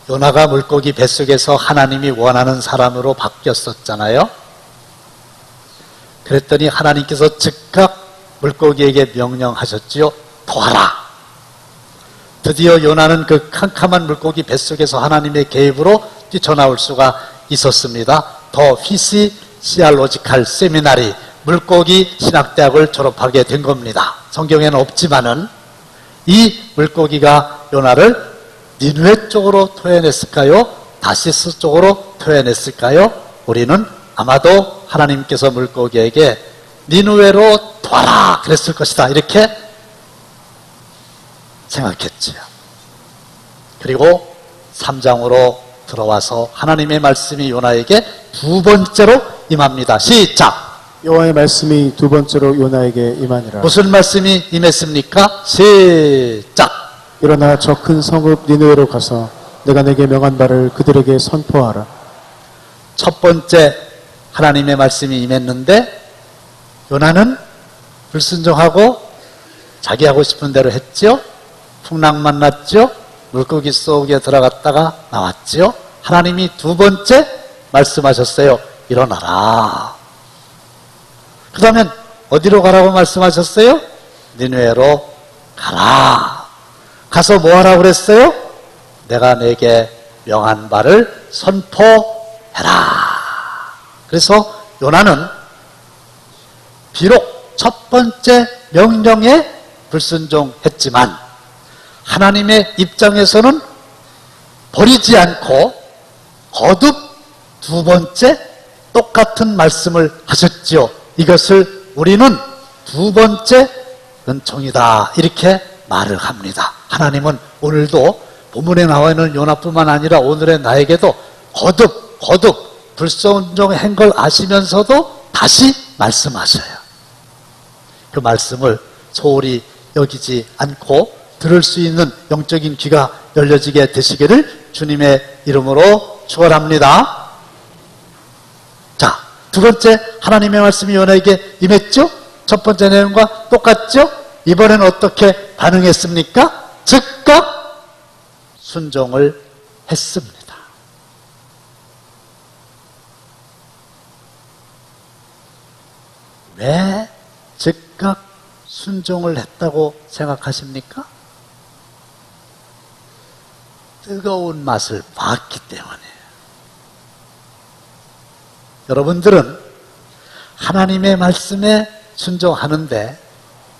요나가 물고기 뱃속에서 하나님이 원하는 사람으로 바뀌었었잖아요. 그랬더니 하나님께서 즉각 물고기에게 명령하셨지요. 도와라. 드디어 요나는 그 캄캄한 물고기 뱃속에서 하나님의 개입으로 뛰쳐나올 수가 있었습니다. 더 피시시알로지칼 세미나리 물고기 신학대학을 졸업하게 된 겁니다. 성경에는 없지만은 이 물고기가 요나를 니느웨 쪽으로 토해냈을까요? 다시스 쪽으로 토해냈을까요? 우리는 아마도 하나님께서 물고기에게 니느웨로 도와라 그랬을 것이다 이렇게 생각했지요. 그리고 3장으로 들어와서 하나님의 말씀이 요나에게 두 번째로 임합니다. 시작! 여호와의 말씀이 두 번째로 요나에게 임하니라. 무슨 말씀이 임했습니까? 시작! 일어나 저 큰 성읍 니느웨로 가서 내가 내게 명한 바를 그들에게 선포하라. 첫 번째 하나님의 말씀이 임했는데 요나는 불순종하고 자기 하고 싶은 대로 했죠. 풍랑만 났죠. 물고기 속에 들어갔다가 나왔죠. 하나님이 두 번째 말씀하셨어요. 일어나라. 그 다음엔 어디로 가라고 말씀하셨어요? 니느웨로 가라. 가서 뭐 하라고 그랬어요? 내가 내게 명한 바를 선포해라. 그래서 요나는 비록 첫 번째 명령에 불순종했지만 하나님의 입장에서는 버리지 않고 거듭 두 번째 똑같은 말씀을 하셨지요. 이것을 우리는 두 번째 은총이다 이렇게 말을 합니다. 하나님은 오늘도 본문에 나와 있는 요나뿐만 아니라 오늘의 나에게도 거듭 불순종한 걸 아시면서도 다시 말씀하셔요. 그 말씀을 소홀히 여기지 않고 들을 수 있는 영적인 귀가 열려지게 되시기를 주님의 이름으로 축원합니다. 자, 두 번째 하나님의 말씀이 요나에게 임했죠? 첫 번째 내용과 똑같죠? 이번엔 어떻게 반응했습니까? 즉각 순종을 했습니다. 왜 즉각 순종을 했다고 생각하십니까? 뜨거운 맛을 봤기 때문이에요. 여러분들은 하나님의 말씀에 순종하는데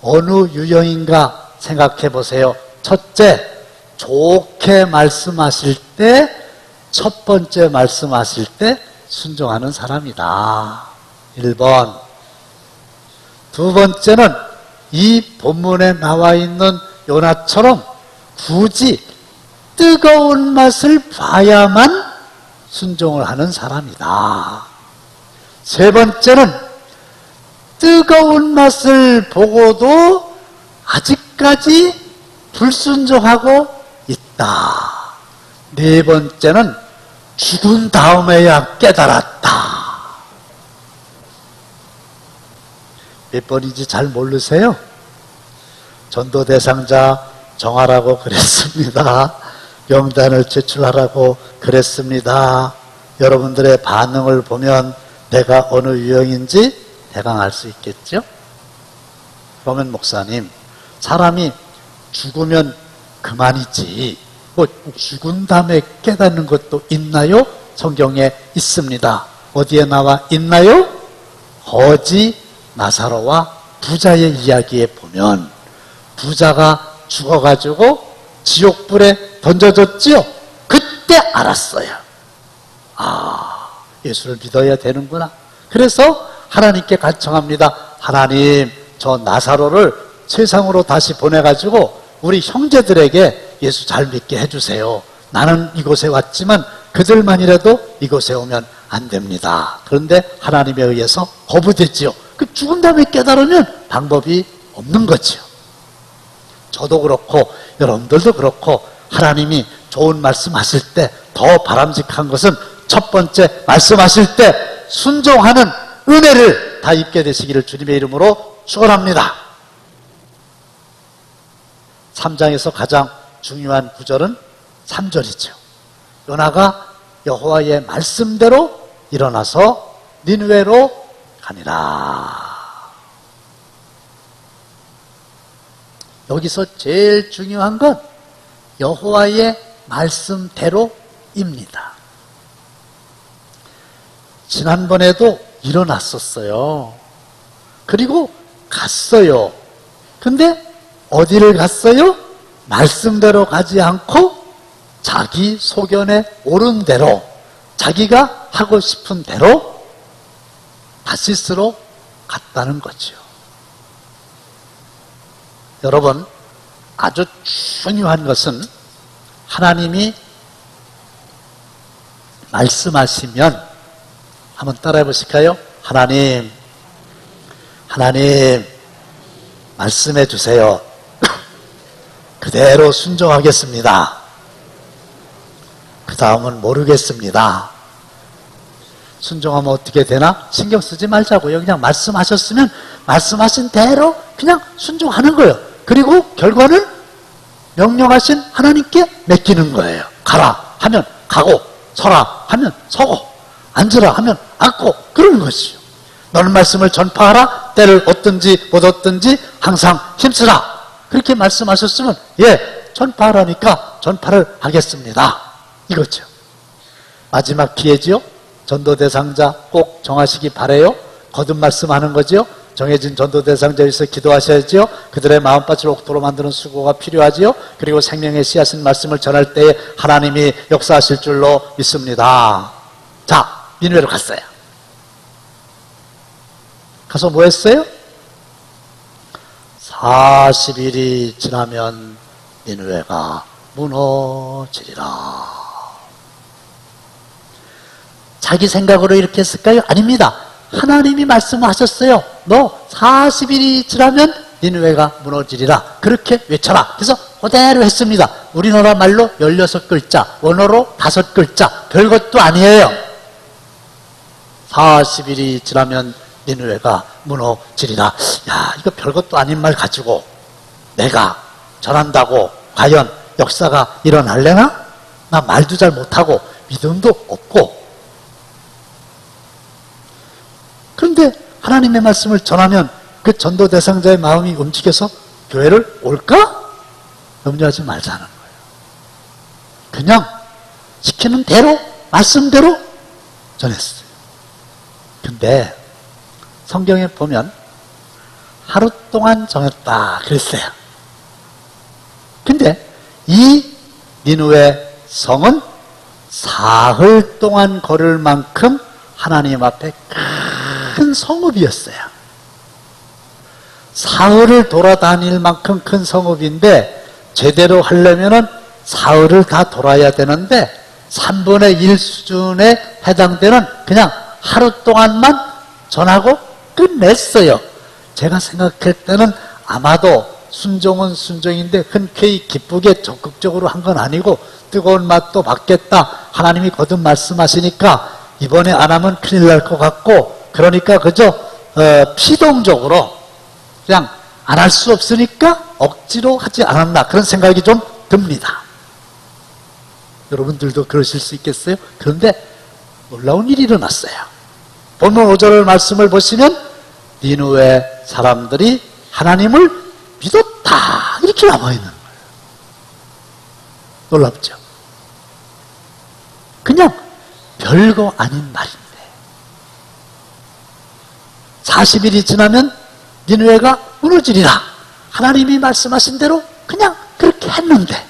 어느 유형인가 생각해 보세요. 첫째, 좋게 말씀하실 때, 첫 번째 말씀하실 때 순종하는 사람이다. 1번. 두 번째는 이 본문에 나와 있는 요나처럼 굳이 뜨거운 맛을 봐야만 순종을 하는 사람이다. 세 번째는 뜨거운 맛을 보고도 아직까지 불순종하고 있다. 네 번째는 죽은 다음에야 깨달았다. 몇 번인지 잘 모르세요? 전도 대상자 정하라고 그랬습니다. 명단을 제출하라고 그랬습니다. 여러분들의 반응을 보면 내가 어느 유형인지 대강 알 수 있겠죠? 그러면 목사님, 사람이 죽으면 그만이지 뭐 죽은 다음에 깨닫는 것도 있나요? 성경에 있습니다. 어디에 나와 있나요? 거지 나사로와 부자의 이야기에 보면 부자가 죽어가지고 지옥불에 던져졌지요. 그때 알았어요. 아, 예수를 믿어야 되는구나. 그래서 하나님께 간청합니다. 하나님, 저 나사로를 세상으로 다시 보내가지고 우리 형제들에게 예수 잘 믿게 해주세요. 나는 이곳에 왔지만 그들만이라도 이곳에 오면 안 됩니다. 그런데 하나님에 의해서 거부됐지요. 그 죽은 다음에 깨달으면 방법이 없는 거지요. 저도 그렇고 여러분들도 그렇고 하나님이 좋은 말씀하실 때 더 바람직한 것은 첫 번째 말씀하실 때 순종하는 은혜를 다 입게 되시기를 주님의 이름으로 축원합니다. 3장에서 가장 중요한 구절은 3절이죠. 요나가 여호와의 말씀대로 일어나서 니느웨로 가니라. 여기서 제일 중요한 건 여호와의 말씀대로입니다. 지난번에도 일어났었어요. 그리고 갔어요. 근데 어디를 갔어요? 말씀대로 가지 않고 자기 소견에 옳은 대로, 자기가 하고 싶은 대로 다시스로 갔다는 거죠. 여러분, 아주 중요한 것은 하나님이 말씀하시면 한번 따라해 보실까요? 하나님 말씀해 주세요. 그대로 순종하겠습니다. 그 다음은 모르겠습니다. 순종하면 어떻게 되나? 신경 쓰지 말자고요. 그냥 말씀하셨으면 말씀하신 대로 그냥 순종하는 거예요. 그리고 결과는 명령하신 하나님께 맡기는 거예요. 가라 하면 가고, 서라 하면 서고, 앉으라 하면 앉고, 그러는 것이요. 너는 말씀을 전파하라. 때를 얻든지 못 얻든지 항상 힘쓰라. 그렇게 말씀하셨으면 예, 전파하라니까 전파를 하겠습니다. 이거죠. 마지막 기회지요. 전도 대상자 꼭 정하시기 바래요. 거듭 말씀하는 거지요. 정해진 전도 대상자에서 기도하셔야지요. 그들의 마음밭을 옥토로 만드는 수고가 필요하지요. 그리고 생명의 씨앗인 말씀을 전할 때에 하나님이 역사하실 줄로 믿습니다. 자, 니느웨로 갔어요. 가서 뭐 했어요? 40일이 지나면 니느웨가 무너지리라. 자기 생각으로 이렇게 했을까요? 아닙니다. 하나님이 말씀하셨어요. 너 40일이 지나면 니느웨가 무너지리라. 그렇게 외쳐라. 그래서 그대로 했습니다. 우리나라 말로 16글자, 원어로 5글자. 별것도 아니에요. 40일이 지나면 니느웨가 무너지리라. 야, 이거 별것도 아닌 말 가지고 내가 전한다고 과연 역사가 일어날래나? 나 말도 잘 못하고 믿음도 없고. 그런데 하나님의 말씀을 전하면 그 전도 대상자의 마음이 움직여서 교회를 올까? 염려하지 말자는 거예요. 그냥 시키는 대로, 말씀대로 전했어요. 근데 성경에 보면 하루 동안 정했다 그랬어요. 근데 이 니느웨 성은 사흘 동안 걸을 만큼 하나님 앞에 큰 성읍이었어요. 사흘을 돌아다닐 만큼 큰 성읍인데 제대로 하려면은 사흘을 다 돌아야 되는데 3분의 1 수준에 해당되는 그냥 하루 동안만 전하고 끝냈어요. 제가 생각할 때는 아마도 순종은 순종인데 흔쾌히 기쁘게 적극적으로 한 건 아니고 뜨거운 맛도 받겠다. 하나님이 거듭 말씀하시니까 이번에 안 하면 큰일 날 것 같고 그러니까 그저 피동적으로 그냥 안 할 수 없으니까 억지로 하지 않았나 그런 생각이 좀 듭니다. 여러분들도 그러실 수 있겠어요? 그런데 놀라운 일이 일어났어요. 본문 5절 말씀을 보시면 니느웨 사람들이 하나님을 믿었다 이렇게 나와 있는 거예요. 놀랍죠? 그냥 별거 아닌 말인데 40일이 지나면 니느웨가 무너지리라. 하나님이 말씀하신 대로 그냥 그렇게 했는데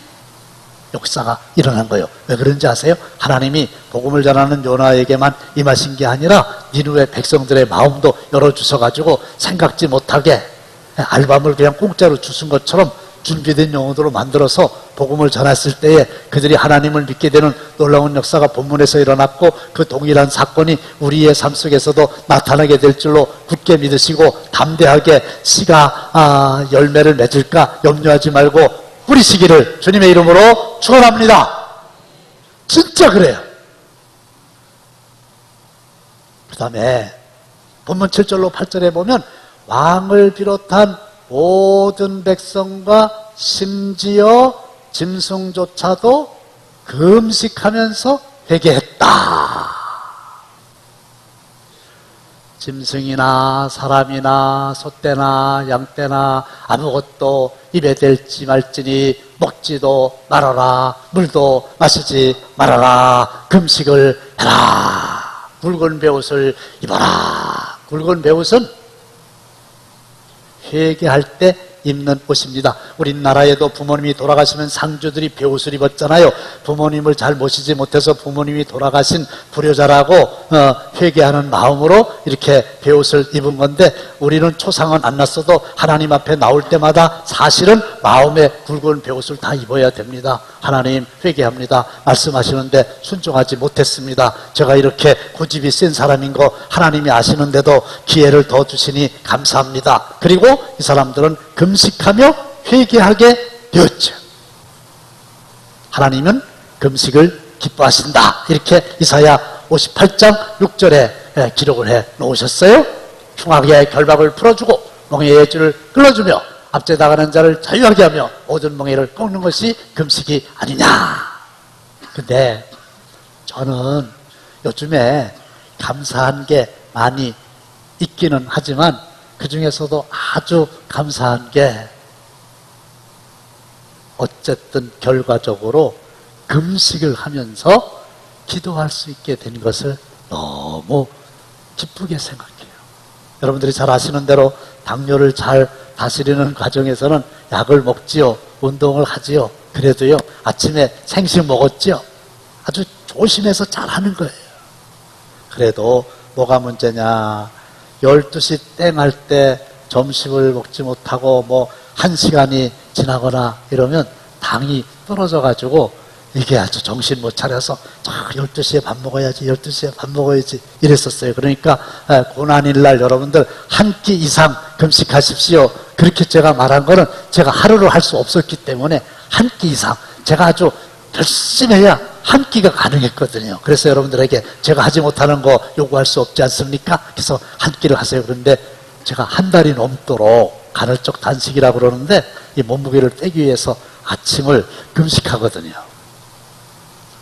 역사가 일어난 거예요. 왜 그런지 아세요? 하나님이 복음을 전하는 요나에게만 임하신 게 아니라 니느웨 백성들의 마음도 열어주셔가지고 생각지 못하게 알밤을 그냥 공짜로 주신 것처럼 준비된 영혼으로 만들어서 복음을 전했을 때에 그들이 하나님을 믿게 되는 놀라운 역사가 본문에서 일어났고 그 동일한 사건이 우리의 삶 속에서도 나타나게 될 줄로 굳게 믿으시고 담대하게 씨가 열매를 맺을까 염려하지 말고 뿌리시기를 주님의 이름으로 축원합니다. 진짜 그래요. 그 다음에 본문 7절로 8절에 보면 왕을 비롯한 모든 백성과 심지어 짐승조차도 금식하면서 회개했다. 짐승이나 사람이나 소떼나 양떼나 아무것도 입에 댈지 말지니 먹지도 말아라. 물도 마시지 말아라. 금식을 해라. 굵은 베옷을 입어라. 굵은 베옷은 회개할 때 입는 옷입니다. 우리나라에도 부모님이 돌아가시면 상주들이 베옷을 입었잖아요. 부모님을 잘 모시지 못해서 부모님이 돌아가신 불효자라고 회개하는 마음으로 이렇게 베옷을 입은 건데, 우리는 초상은 안 났어도 하나님 앞에 나올 때마다 사실은 마음에 굵은 베옷을 다 입어야 됩니다. 하나님 회개합니다. 말씀하시는데 순종하지 못했습니다. 제가 이렇게 고집이 센 사람인 거 하나님이 아시는데도 기회를 더 주시니 감사합니다. 그리고 이 사람들은 금식하며 회개하게 되었죠. 하나님은 금식을 기뻐하신다. 이렇게 이사야 58장 6절에 기록을 해 놓으셨어요. 흉악의 결박을 풀어주고 멍에의 줄을 끌어주며 앞제 나가는 자를 자유하게 하며 모든 멍에를 꺾는 것이 금식이 아니냐. 근데 저는 요즘에 감사한 게 많이 있기는 하지만 그 중에서도 아주 감사한 게 어쨌든 결과적으로 금식을 하면서 기도할 수 있게 된 것을 너무 기쁘게 생각해요. 여러분들이 잘 아시는 대로 당뇨를 잘 다스리는 과정에서는 약을 먹지요. 운동을 하지요. 그래도요, 아침에 생식 먹었지요. 아주 조심해서 잘 하는 거예요. 그래도 뭐가 문제냐. 12시 땡 할 때 점심을 먹지 못하고 뭐 1시간이 지나거나 이러면 당이 떨어져가지고 이게 아주 정신 못 차려서 12시에 밥 먹어야지, 12시에 밥 먹어야지 이랬었어요. 그러니까 고난일날 여러분들 한 끼 이상 금식하십시오. 그렇게 제가 말한 거는 제가 하루를 할 수 없었기 때문에 한 끼 이상, 제가 아주 열심히 해야 한 끼가 가능했거든요. 그래서 여러분들에게 제가 하지 못하는 거 요구할 수 없지 않습니까? 그래서 한 끼를 하세요. 그런데 제가 한 달이 넘도록 간헐적 단식이라고 그러는데 이 몸무게를 빼기 위해서 아침을 금식하거든요.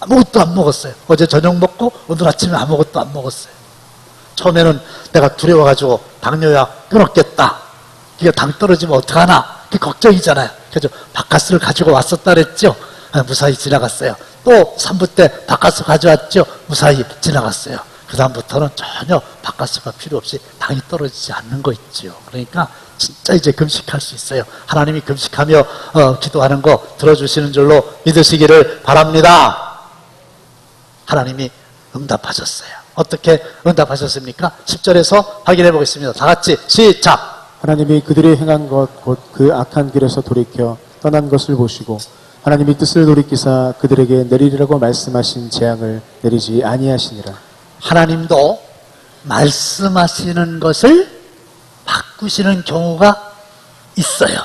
아무것도 안 먹었어요. 어제 저녁 먹고 오늘 아침에 아무것도 안 먹었어요. 처음에는 내가 두려워가지고 당뇨약 끊었겠다. 이게 당 떨어지면 어떡하나. 그게 걱정이잖아요. 그래서 바카스를 가지고 왔었다 그랬죠. 무사히 지나갔어요. 또 3부 때 바카스 가져왔죠. 무사히 지나갔어요. 그 다음부터는 전혀 바카스가 필요 없이 당이 떨어지지 않는 거 있죠. 그러니까 진짜 이제 금식할 수 있어요. 하나님이 금식하며 기도하는 거 들어주시는 줄로 믿으시기를 바랍니다. 하나님이 응답하셨어요. 어떻게 응답하셨습니까? 10절에서 확인해 보겠습니다. 다 같이 시작! 하나님이 그들이 행한 것 곧 그 악한 길에서 돌이켜 떠난 것을 보시고 하나님이 뜻을 돌이키사 그들에게 내리리라고 말씀하신 재앙을 내리지 아니하시니라. 하나님도 말씀하시는 것을 바꾸시는 경우가 있어요.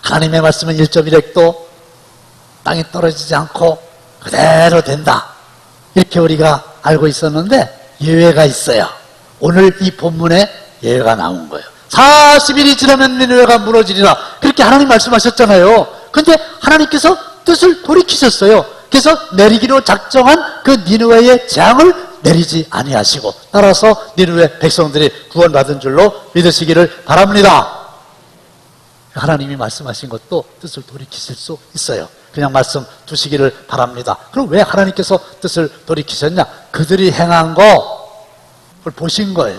하나님의 말씀은 1.1획도 땅에 떨어지지 않고 그대로 된다. 이렇게 우리가 알고 있었는데 예외가 있어요. 오늘 이 본문에 예외가 나온 거예요. 40일이 지나면 니느웨가 무너지리라. 그렇게 하나님 말씀하셨잖아요. 근데 하나님께서 뜻을 돌이키셨어요. 그래서 내리기로 작정한 그 니느웨의 재앙을 내리지 아니하시고 따라서 니느웨 백성들이 구원받은 줄로 믿으시기를 바랍니다. 하나님이 말씀하신 것도 뜻을 돌이키실 수 있어요. 그냥 말씀 두시기를 바랍니다. 그럼 왜 하나님께서 뜻을 돌이키셨냐? 그들이 행한 거를 보신 거예요.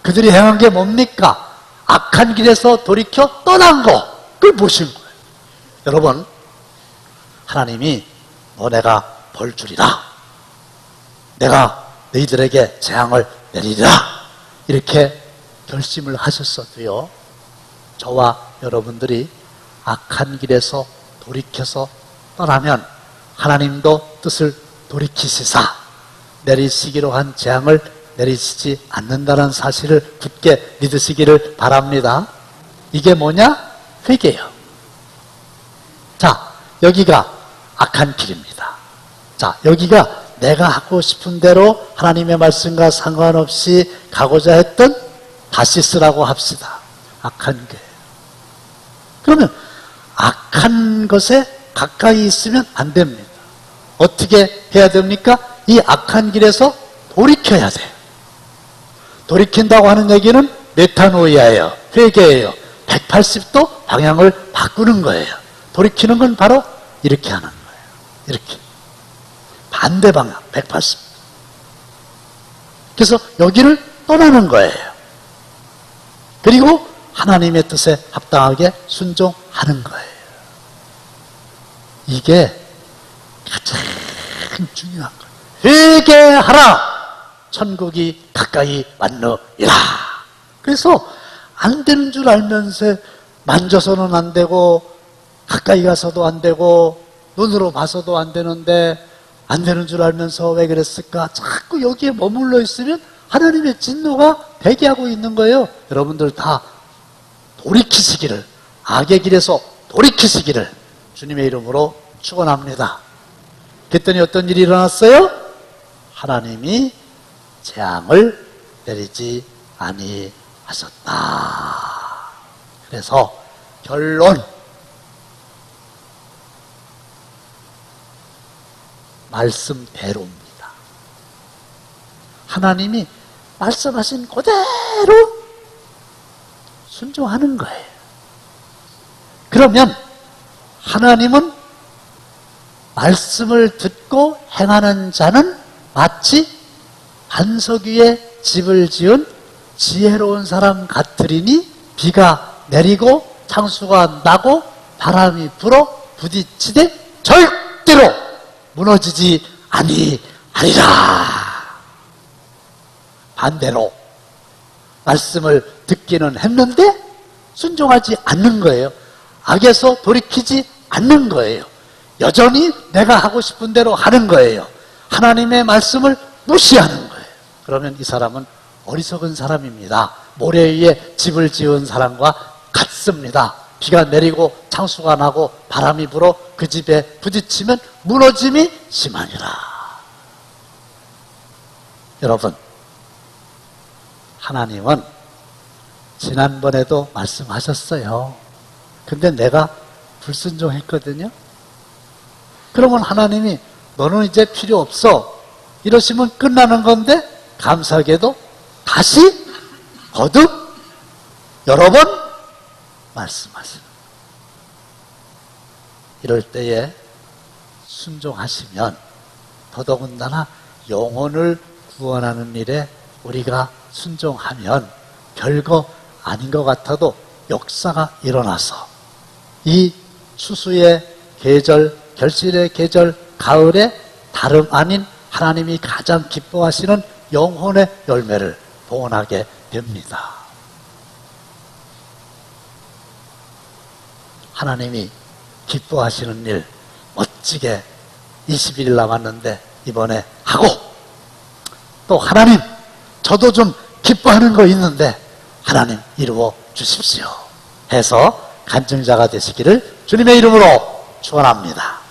그들이 행한 게 뭡니까? 악한 길에서 돌이켜 떠난 거, 그걸 보신 거예요. 여러분, 하나님이 너네가 벌 주리라, 내가 너희들에게 재앙을 내리리라, 이렇게 결심을 하셨어도요, 저와 여러분들이 악한 길에서 돌이켜서 떠나면 하나님도 뜻을 돌이키시사 내리시기로 한 재앙을 내리시지 않는다는 사실을 굳게 믿으시기를 바랍니다. 이게 뭐냐? 회개예요. 자, 여기가 악한 길입니다. 자, 여기가 내가 하고 싶은 대로 하나님의 말씀과 상관없이 가고자 했던 다시스라고 합시다. 악한 길. 그러면 악한 것에 가까이 있으면 안 됩니다. 어떻게 해야 됩니까? 이 악한 길에서 돌이켜야 돼요. 돌이킨다고 하는 얘기는 메타노이아예요. 회개예요. 180도 방향을 바꾸는 거예요. 돌이키는 건 바로 이렇게 하는 거예요. 이렇게. 반대 방향, 180. 그래서 여기를 떠나는 거예요. 그리고 하나님의 뜻에 합당하게 순종하는 거예요. 이게 가장 중요한 거예요. 회개하라! 천국이 가까이 왔느니라. 그래서 안 되는 줄 알면서 만져서는 안 되고 가까이 가서도 안 되고 눈으로 봐서도 안 되는데 안 되는 줄 알면서 왜 그랬을까? 자꾸 여기에 머물러 있으면 하나님의 진노가 대기하고 있는 거예요. 여러분들 다 돌이키시기를, 악의 길에서 돌이키시기를 주님의 이름으로 축원합니다. 그랬더니 어떤 일이 일어났어요? 하나님이 재앙을 내리지 아니하셨다. 그래서 결론, 말씀대로입니다. 하나님이 말씀하신 그대로 순종하는 거예요. 그러면 하나님은 말씀을 듣고 행하는 자는 마치 반석 위에 집을 지은 지혜로운 사람 같으리니 비가 내리고 창수가 나고 바람이 불어 부딪히되 절대로 무너지지 아니하리라. 반대로 말씀을 듣기는 했는데 순종하지 않는 거예요. 악에서 돌이키지 않는 거예요. 여전히 내가 하고 싶은 대로 하는 거예요. 하나님의 말씀을 무시하는 거예요. 그러면 이 사람은 어리석은 사람입니다. 모래 위에 집을 지은 사람과 같습니다. 비가 내리고 창수가 나고 바람이 불어 그 집에 부딪히면 무너짐이 심하니라. 여러분, 하나님은 지난번에도 말씀하셨어요. 근데 내가 불순종했거든요. 그러면 하나님이 너는 이제 필요 없어 이러시면 끝나는 건데, 감사하게도 다시 거듭 여러 번 말씀하세요. 이럴 때에 순종하시면 더더군다나 영혼을 구원하는 일에 우리가 순종하면 별거 아닌 것 같아도 역사가 일어나서 이 추수의 계절, 결실의 계절, 가을에 다름 아닌 하나님이 가장 기뻐하시는 영혼의 열매를 봉헌하게 됩니다. 하나님이 기뻐하시는 일 멋지게 20일 남았는데 이번에 하고, 또 하나님 저도 좀 기뻐하는 거 있는데 하나님 이루어 주십시오 해서 간증자가 되시기를 주님의 이름으로 축원합니다.